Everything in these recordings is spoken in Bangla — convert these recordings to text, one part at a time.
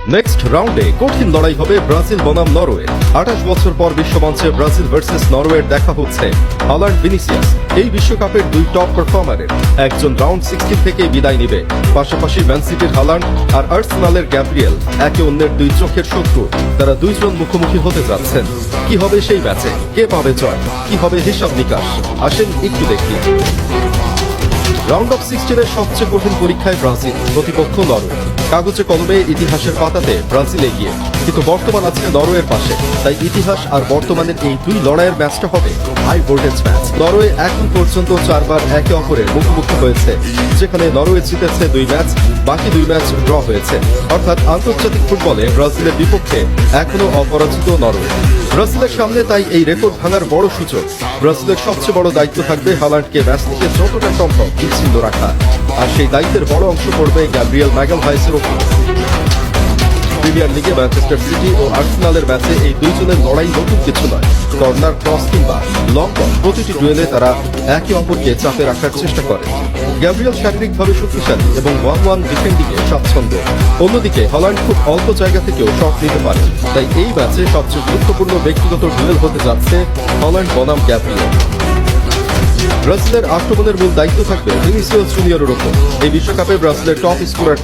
নেক্সট রাউন্ডে কঠিন লড়াই হবে ব্রাজিল বনাম নরওয়ে। 28 বছর পর বিশ্বমঞ্চে ব্রাজিল ভার্সেস নরওয়ের দেখা হচ্ছে। হল্যান্ড ভিনিসিয়াস এই বিশ্বকাপের দুই টপ পারফর্মারের একজন রাউন্ড 16 থেকে বিদায় নেবে। পাশাপাশি ম্যান সিটির হল্যান্ড আর আর্সেনালের গ্যাব্রিয়েল একে অন্যের দুই চোখের শত্রু। তারা দুইজন মুখোমুখি হতে যাচ্ছেন। কি হবে সেই ম্যাচে? কে পাবে জয়? কি হবে হিসাব নিকাশ? আসেন একটু দেখি। রাউন্ড অফ 16-এর সবচেয়ে কঠিন পরীক্ষায় ব্রাজিল, প্রতিপক্ষ নরওয়ে। কাগজে কলমে ইতিহাসের পাতাতে ব্রাজিল এগিয়ে, কিন্তু বর্তমান আছে নরওয়ের পাশে। তাই ইতিহাস আর বর্তমানের এই দুই লড়াইয়ের ম্যাচটা হবে হাই ভোল্টেজ ম্যাচ। নরওয়ে এখন পর্যন্ত 4 বার একে অপরের মুখোমুখি হয়েছে, যেখানে নরওয়ে জিতেছে 2 ম্যাচ, বাকি 2 ম্যাচ ড্র হয়েছে। অর্থাৎ আন্তর্জাতিক ফুটবলে ব্রাজিলের বিপক্ষে এখনো অপরাজিত নরওয়ে। ব্রাজিলের সামনে তাই এই রেকর্ড ভাঙার বড় সুযোগ। ব্রাজিলের সবচেয়ে বড় দায়িত্ব থাকবে হল্যান্ডকে ম্যাচ থেকে যতটা সম্ভব বিচ্ছিন্ন রাখা, আর সেই দায়িত্বের বড় অংশ পড়বে গ্যাব্রিয়েল ম্যাগালহাইসের ওপর। প্রিমিয়ার লিগে ম্যানচেস্টার সিটি ও আর্সেনালের ম্যাচে এই দুইজনের লড়াই নতুন কিছু নয়। কর্নার, ক্রস কিংবা লং বল, প্রতিটি ডুয়েলে তারা একে অপরকে চাপে রাখার চেষ্টা করে। গ্যাব্রিয়েল শারীরিকভাবে শক্তিশালী এবং 1-1 ডিফেন্ডিংয়ে স্বাচ্ছন্দ্য। অন্যদিকে হল্যান্ড খুব অল্প জায়গা থেকেও শট নিতে পারে। তাই এই ম্যাচে সবচেয়ে গুরুত্বপূর্ণ ব্যক্তিগত ডুয়েল হতে যাচ্ছে হল্যান্ড বনাম গ্যাব্রিয়েল। ব্রাজিলের আক্রমণের মূল দায়িত্ব থাকবে ভিনিসিয়াস জুনিয়রের ওপর। এই বিশ্বকাপে ব্রাজিলের টপ স্কোরার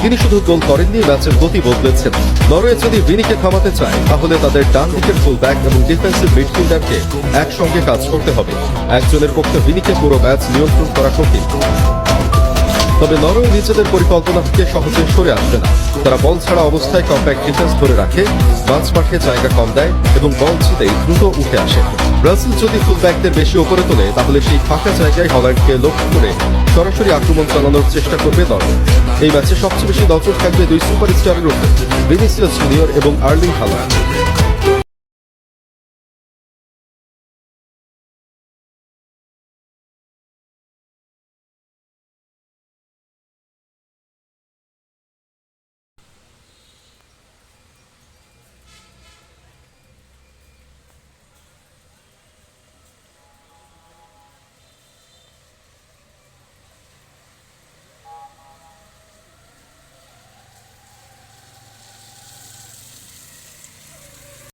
তিনি শুধু গোল করেননি, ম্যাচের গতি বদলেছেন। নরওয়ে যদি ভিনিকে থামাতে চায়, তাহলে তাদের ডান দিকের ফুল ব্যাক এবং ডিফেন্সিভ মিডফিল্ডারকে একসঙ্গে কাজ করতে হবে। একজনের পক্ষে ভিনিকে পুরো ম্যাচ নিয়ন্ত্রণ করা কঠিন। তবে নরওয়ে নিজেদের পরিকল্পনা থেকে সহজে সরে আসবে না। তারা বল ছাড়া অবস্থায় কম্প্যাক্ট ডিফেন্স ধরে রাখে, মাঝমাঠে জায়গা কম দেয় এবং বল জিতেই দ্রুত উঠে আসে। ব্রাজিল যদি ফুলব্যাকদের বেশি ওপরে তোলে, তাহলে সেই ফাঁকা জায়গায় হল্যান্ডকে লক্ষ্য করে সরাসরি আক্রমণ চালানোর চেষ্টা করবে নরওয়ে। এই ম্যাচে সবচেয়ে বেশি নজর থাকবে দুই সুপারস্টারের উপর, ভিনিসিয়াস জুনিয়র এবং আর্লিং হাল্যান্ড।